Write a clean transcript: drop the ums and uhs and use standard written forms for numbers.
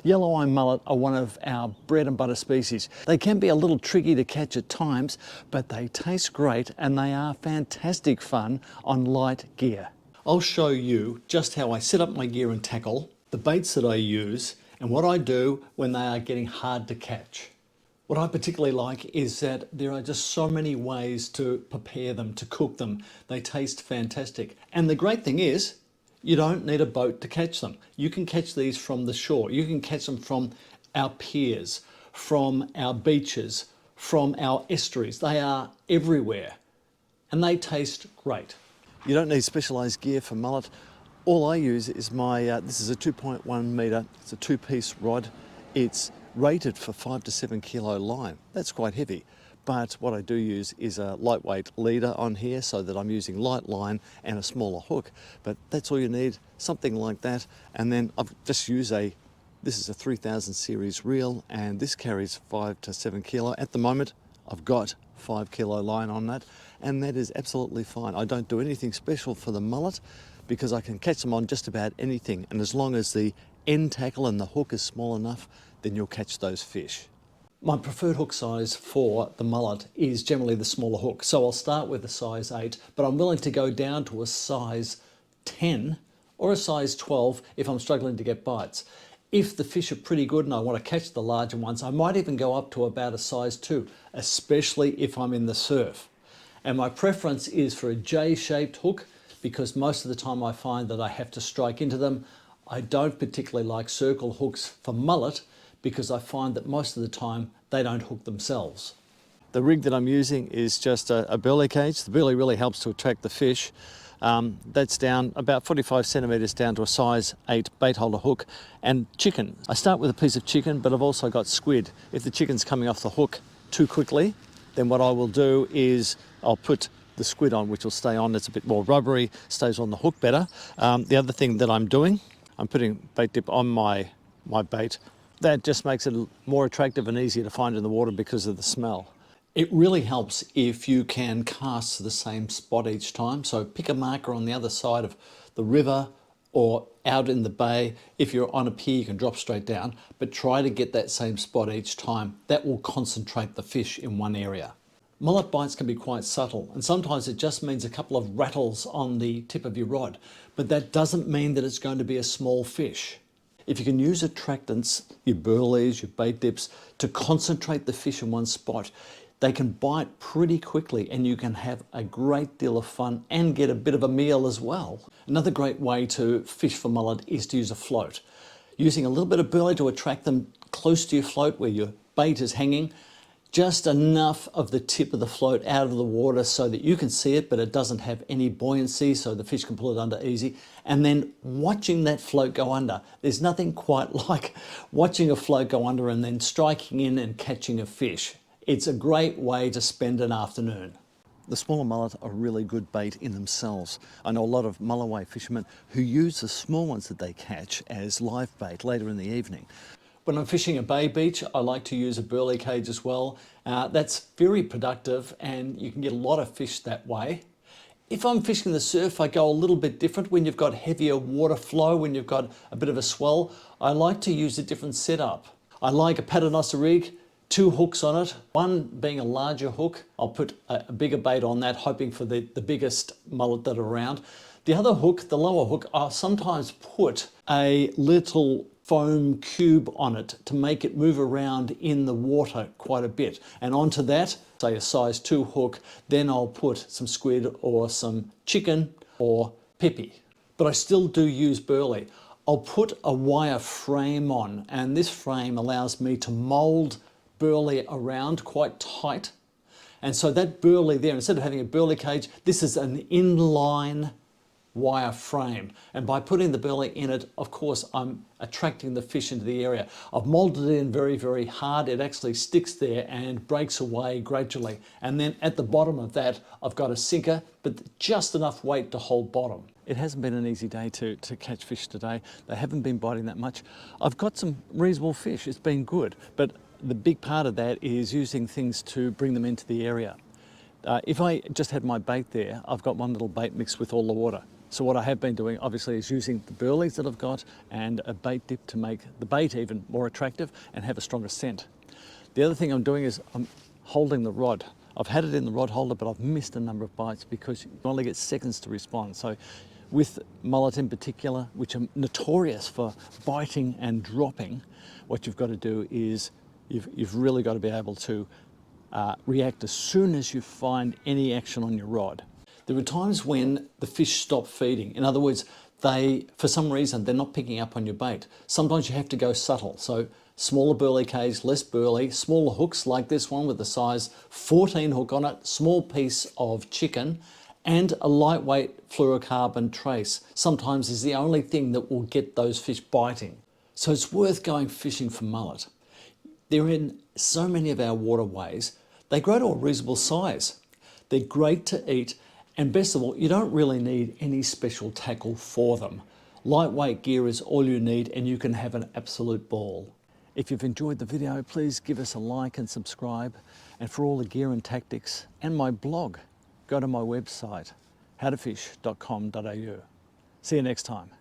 Yellow eye mullet are one of our bread and butter species. They can be a little tricky to catch at times, but they taste great and they are fantastic fun on light gear. I'll show you just how I set up my gear and tackle, the baits that I use, and what I do when they are getting hard to catch. What I particularly like is that there are just so many ways to prepare them, to cook them. They taste fantastic. And the great thing is, you don't need a boat to catch them. You can catch these from the shore. You can catch them from our piers, from our beaches, from our estuaries. They are everywhere and they taste great. You don't need specialised gear for mullet. All I use is my, this is a 2.1 metre, it's a two-piece rod. It's rated for 5 to 7 kilo line. That's quite heavy. But what I do use is a lightweight leader on here so that I'm using light line and a smaller hook. But that's all you need, something like that. And then I've just used this is a 3000 series reel and this carries 5 to 7 kilo. At the moment, I've got 5 kilo line on that and that is absolutely fine. I don't do anything special for the mullet because I can catch them on just about anything. And as long as the end tackle and the hook is small enough, then you'll catch those fish. My preferred hook size for the mullet is generally the smaller hook. So I'll start with a size 8, but I'm willing to go down to a size 10 or a size 12 if I'm struggling to get bites. If the fish are pretty good and I want to catch the larger ones, I might even go up to about a size 2, especially if I'm in the surf. And my preference is for a J-shaped hook because most of the time I find that I have to strike into them. I don't particularly like circle hooks for mullet because I find that most of the time they don't hook themselves. The rig that I'm using is just a burley cage. The burley really helps to attract the fish. That's down about 45 centimetres down to a size 8 bait holder hook. And chicken. I start with a piece of chicken, but I've also got squid. If the chicken's coming off the hook too quickly, then what I will do is I'll put the squid on, which will stay on. It's a bit more rubbery, stays on the hook better. The other thing that I'm doing, I'm putting bait dip on my bait. That just makes it more attractive and easier to find in the water because of the smell. It really helps if you can cast to the same spot each time. So pick a marker on the other side of the river or out in the bay. If you're on a pier, you can drop straight down, but try to get that same spot each time. That will concentrate the fish in one area. Mullet bites can be quite subtle, and sometimes it just means a couple of rattles on the tip of your rod, but that doesn't mean that it's going to be a small fish. If you can use attractants, your burleys, your bait dips, to concentrate the fish in one spot, they can bite pretty quickly and you can have a great deal of fun and get a bit of a meal as well. Another great way to fish for mullet is to use a float. Using a little bit of burley to attract them close to your float where your bait is hanging, just enough of the tip of the float out of the water so that you can see it, but it doesn't have any buoyancy so the fish can pull it under easy. And then watching that float go under. There's nothing quite like watching a float go under and then striking in and catching a fish. It's a great way to spend an afternoon. The smaller mullet are really good bait in themselves. I know a lot of mulloway fishermen who use the small ones that they catch as live bait later in the evening. When I'm fishing a bay beach, I like to use a burley cage as well. That's very productive and you can get a lot of fish that way. If I'm fishing the surf, I go a little bit different. When you've got heavier water flow, when you've got a bit of a swell, I like to use a different setup. I like a paternoster rig, 2 hooks on it, one being a larger hook. I'll put a bigger bait on that, hoping for the biggest mullet that are around. The other hook, the lower hook, I'll sometimes put a little foam cube on it to make it move around in the water quite a bit. And onto that, say a size 2 hook, then I'll put some squid or some chicken or pippy. But I still do use burley. I'll put a wire frame on, and this frame allows me to mold burley around quite tight. And so that burley there, instead of having a burley cage, this is an inline wire frame, and by putting the burley in it, of course, I'm attracting the fish into the area. I've molded it in very, very hard. It actually sticks there and breaks away gradually. And then at the bottom of that, I've got a sinker, but just enough weight to hold bottom. It hasn't been an easy day to catch fish today. They haven't been biting that much. I've got some reasonable fish. It's been good, but the big part of that is using things to bring them into the area. If I just had my bait there, I've got one little bait mixed with all the water. So what I have been doing obviously is using the burleys that I've got and a bait dip to make the bait even more attractive and have a stronger scent. The other thing I'm doing is I'm holding the rod. I've had it in the rod holder, but I've missed a number of bites because you only get seconds to respond. So with mullet in particular, which are notorious for biting and dropping, what you've got to do is you've really got to be able to react as soon as you find any action on your rod. There are times when the fish stop feeding. In other words, for some reason, they're not picking up on your bait. Sometimes you have to go subtle. So smaller burley cages, less burley, smaller hooks like this one with the size 14 hook on it, small piece of chicken, and a lightweight fluorocarbon trace sometimes is the only thing that will get those fish biting. So it's worth going fishing for mullet. They're in so many of our waterways. They grow to a reasonable size. They're great to eat. And best of all, you don't really need any special tackle for them. Lightweight gear is all you need and you can have an absolute ball. If you've enjoyed the video, please give us a like and subscribe. And for all the gear and tactics and my blog, go to my website, howtofish.com.au. See you next time.